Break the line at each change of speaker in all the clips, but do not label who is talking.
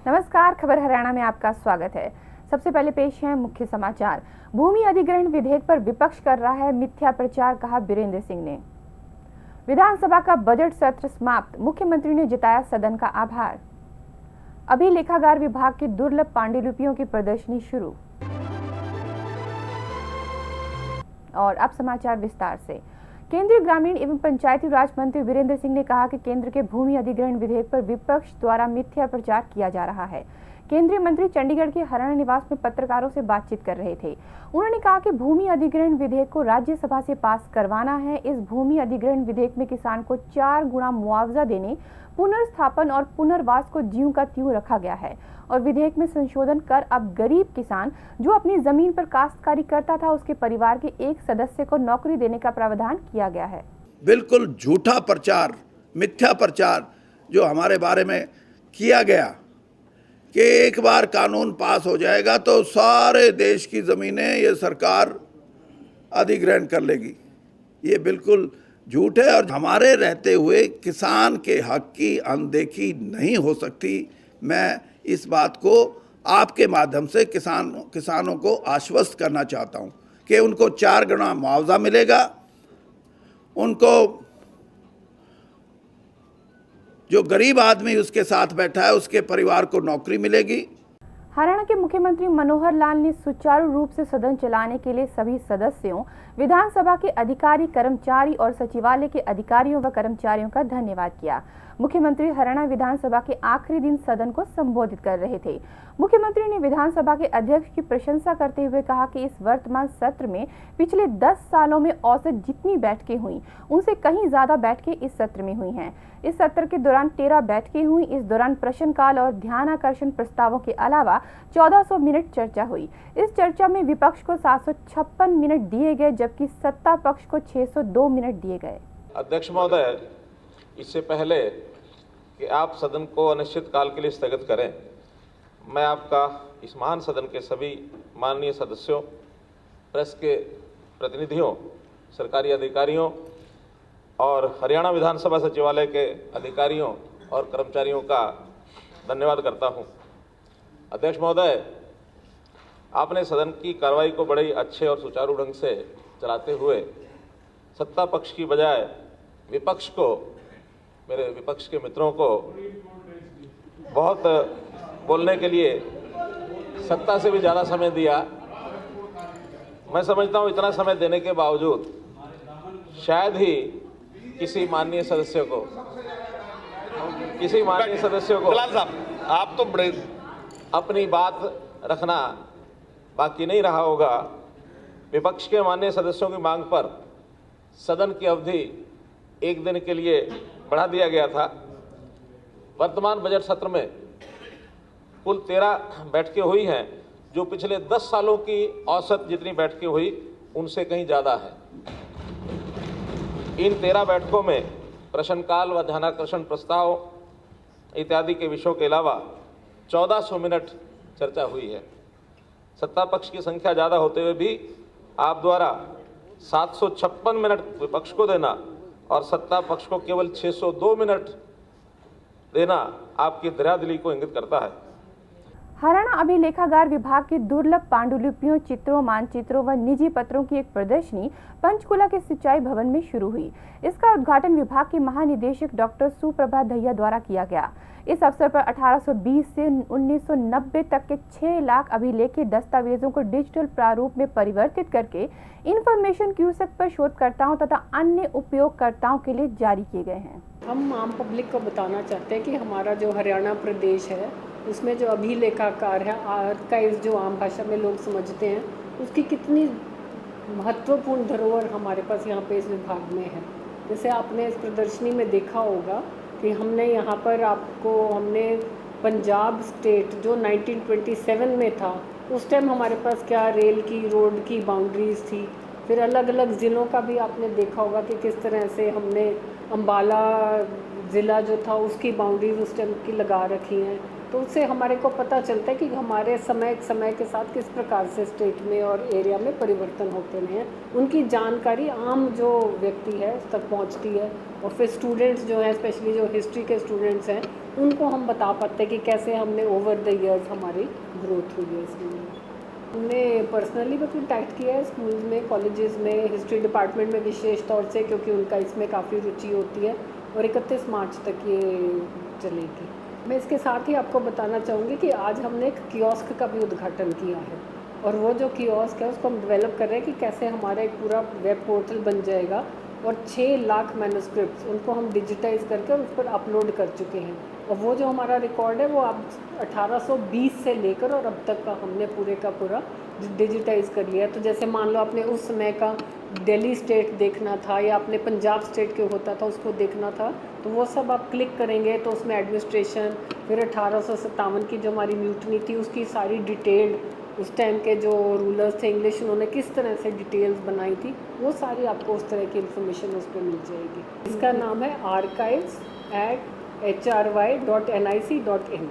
नमस्कार, खबर हरियाणा में आपका स्वागत है। सबसे पहले पेश है मुख्य समाचार। भूमि अधिग्रहण विधेयक पर विपक्ष कर रहा है मिथ्या प्रचार, कहा बीरेंद्र सिंह ने। विधानसभा का बजट सत्र समाप्त, मुख्यमंत्री ने जताया सदन का आभार। अभिलेखागार विभाग की दुर्लभ पांडुलिपियों की प्रदर्शनी शुरू। और अब समाचार विस्तार से। केंद्रीय ग्रामीण एवं पंचायती राज मंत्री बीरेंद्र सिंह ने कहा कि केंद्र के भूमि अधिग्रहण विधेयक पर विपक्ष द्वारा मिथ्या प्रचार किया जा रहा है। केंद्रीय मंत्री चंडीगढ़ के हरियाणा निवास में पत्रकारों से बातचीत कर रहे थे। उन्होंने कहा कि भूमि अधिग्रहण विधेयक को राज्यसभा से पास करवाना है। इस भूमि अधिग्रहण विधेयक में किसान को 4 गुना मुआवजा देने, पुनर्स्थापन और पुनर्वास को ज्यों का त्यों रखा गया है और विधेयक में संशोधन कर अब गरीब किसान जो अपनी जमीन पर काश्तकारी करता था, उसके परिवार के एक सदस्य को नौकरी देने का प्रावधान किया गया है।
बिल्कुल झूठा प्रचार, मिथ्या प्रचार जो हमारे बारे में किया गया कि एक बार कानून पास हो जाएगा तो सारे देश की ज़मीनें ये सरकार अधिग्रहण कर लेगी, ये बिल्कुल झूठ है। और हमारे रहते हुए किसान के हक की अनदेखी नहीं हो सकती। मैं इस बात को आपके माध्यम से किसानों को आश्वस्त करना चाहता हूं कि उनको 4 गुना मुआवजा मिलेगा, उनको जो गरीब आदमी उसके साथ बैठा है उसके परिवार को नौकरी मिलेगी।
हरियाणा के मुख्यमंत्री मनोहर लाल ने सुचारू रूप से सदन चलाने के लिए सभी सदस्यों, विधानसभा के अधिकारी, कर्मचारी और सचिवालय के अधिकारियों व कर्मचारियों का धन्यवाद किया। मुख्यमंत्री हरियाणा विधानसभा के आखिरी दिन सदन को संबोधित कर रहे थे। मुख्यमंत्री ने विधानसभा के अध्यक्ष की प्रशंसा करते हुए कहा कि इस वर्तमान सत्र में पिछले 10 सालों में औसत जितनी बैठकें हुई उनसे कहीं ज्यादा बैठकें इस सत्र में हुई हैं। इस सत्र के दौरान 13 बैठकें हुई। इस दौरान प्रश्नकाल और ध्यानाकर्षण प्रस्तावों के अलावा 1400 मिनट चर्चा हुई। इस चर्चा में विपक्ष को 756 मिनट दिए गए जबकि सत्ता पक्ष को 602 मिनट दिए गए।
अध्यक्ष महोदय, इससे पहले कि आप सदन को अनिश्चित काल के लिए स्थगित करें, मैं आपका इस महान सदन के सभी माननीय सदस्यों, प्रेस के प्रतिनिधियों, सरकारी अधिकारियों और हरियाणा विधानसभा सचिवालय के अधिकारियों और कर्मचारियों का धन्यवाद करता हूं। अध्यक्ष महोदय, आपने सदन की कार्रवाई को बड़े अच्छे और सुचारू ढंग से चलाते हुए सत्ता पक्ष की बजाय विपक्ष को, मेरे विपक्ष के मित्रों को बहुत बोलने के लिए सत्ता से भी ज़्यादा समय दिया। मैं समझता हूँ इतना समय देने के बावजूद शायद ही किसी माननीय सदस्य को
कलाल साहब, आप तो बड़े
अपनी बात रखना बाकी नहीं रहा होगा। विपक्ष के माननीय सदस्यों की मांग पर सदन की अवधि 1 दिन के लिए बढ़ा दिया गया था। वर्तमान बजट सत्र में कुल 13 बैठकें हुई हैं, जो पिछले 10 सालों की औसत जितनी बैठकें हुई उनसे कहीं ज़्यादा है। इन 13 बैठकों में प्रश्नकाल व ध्यानाकर्षण प्रस्ताव इत्यादि के विषयों के अलावा 1400 मिनट चर्चा हुई है। सत्ता पक्ष की संख्या ज़्यादा होते हुए भी आप द्वारा 756 मिनट विपक्ष को देना और सत्ता पक्ष को केवल 602 मिनट देना आपकी दरियादिली को इंगित करता है।
हरियाणा अभिलेखागार विभाग की दुर्लभ पांडुलिपियों, चित्रों, मानचित्रों व निजी पत्रों की एक प्रदर्शनी पंचकुला के सिंचाई भवन में शुरू हुई। इसका उद्घाटन विभाग के महानिदेशक डॉक्टर सुप्रभा दहिया द्वारा किया गया। इस अवसर पर 1820 से 1990 तक के 6 लाख अभिलेखीय दस्तावेजों को डिजिटल प्रारूप में परिवर्तित करके इंफॉर्मेशन क्यूसेक पर शोधकर्ताओं तथा अन्य उपयोगकर्ताओं के लिए जारी किए गए हैं।
हम आम पब्लिक को बताना चाहते हैं कि हमारा जो हरियाणा प्रदेश है उसमें जो अभिलेखाकार है, आर्काइव्स जो आम भाषा में लोग समझते हैं, उसकी कितनी महत्वपूर्ण धरोहर हमारे पास यहाँ पे इस विभाग में है। जैसे आपने इस प्रदर्शनी में देखा होगा कि हमने यहाँ पर हमने पंजाब स्टेट जो 1927 में था, उस टाइम हमारे पास क्या रेल की, रोड की बाउंड्रीज थी। फिर अलग अलग ज़िलों का भी आपने देखा होगा कि किस तरह से हमने अम्बाला ज़िला जो था उसकी बाउंड्रीज उस टाइम की लगा रखी हैं। तो उससे हमारे को पता चलता है कि हमारे समय के साथ किस प्रकार से स्टेट में और एरिया में परिवर्तन होते रहे हैं। उनकी जानकारी आम जो व्यक्ति है उस तक पहुंचती है, और फिर स्टूडेंट्स जो हैं, स्पेशली जो हिस्ट्री के स्टूडेंट्स हैं, उनको हम बता पाते हैं कि कैसे हमने ओवर द ईयर्स हमारी ग्रोथ हुई है इसमें। हमने पर्सनली भी कॉन्टैक्ट किया है स्कूल्स में, कॉलेजेस में, हिस्ट्री डिपार्टमेंट में विशेष तौर से, क्योंकि उनका इसमें काफ़ी रुचि होती है और 31 मार्च तक ये चलेगी। मैं इसके साथ ही आपको बताना चाहूँगी कि आज हमने एक कियोस्क का भी उद्घाटन किया है, और वो जो कियोस्क है उसको हम डेवलप कर रहे हैं कि कैसे हमारा एक पूरा वेब पोर्टल बन जाएगा, और 6 लाख मैन्युस्क्रिप्ट्स उनको हम डिजिटाइज करके उस पर अपलोड कर चुके हैं। और वो जो हमारा रिकॉर्ड है वो अब 1820 से लेकर और अब तक का हमने पूरे का पूरा डिजिटाइज कर लिया। तो जैसे मान लो आपने उस समय का दिल्ली स्टेट देखना था, या अपने पंजाब स्टेट के होता था उसको देखना था, तो वो सब आप क्लिक करेंगे तो उसमें एडमिनिस्ट्रेशन, फिर 1857 की जो हमारी म्यूटनी थी उसकी सारी डिटेल्ड, उस टाइम के जो रूलर्स थे इंग्लिश, उन्होंने किस तरह से डिटेल्स बनाई थी, वो सारी आपको उस तरह की इन्फॉर्मेशन उस पर मिल जाएगी। इसका नाम है archives@hry.nic.in।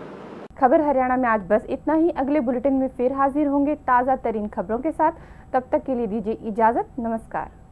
खबर हरियाणा में आज बस इतना ही। अगले बुलेटिन में फिर हाजिर होंगे ताज़ा तरीन खबरों के साथ। तब तक के लिए दीजिए इजाज़त। नमस्कार।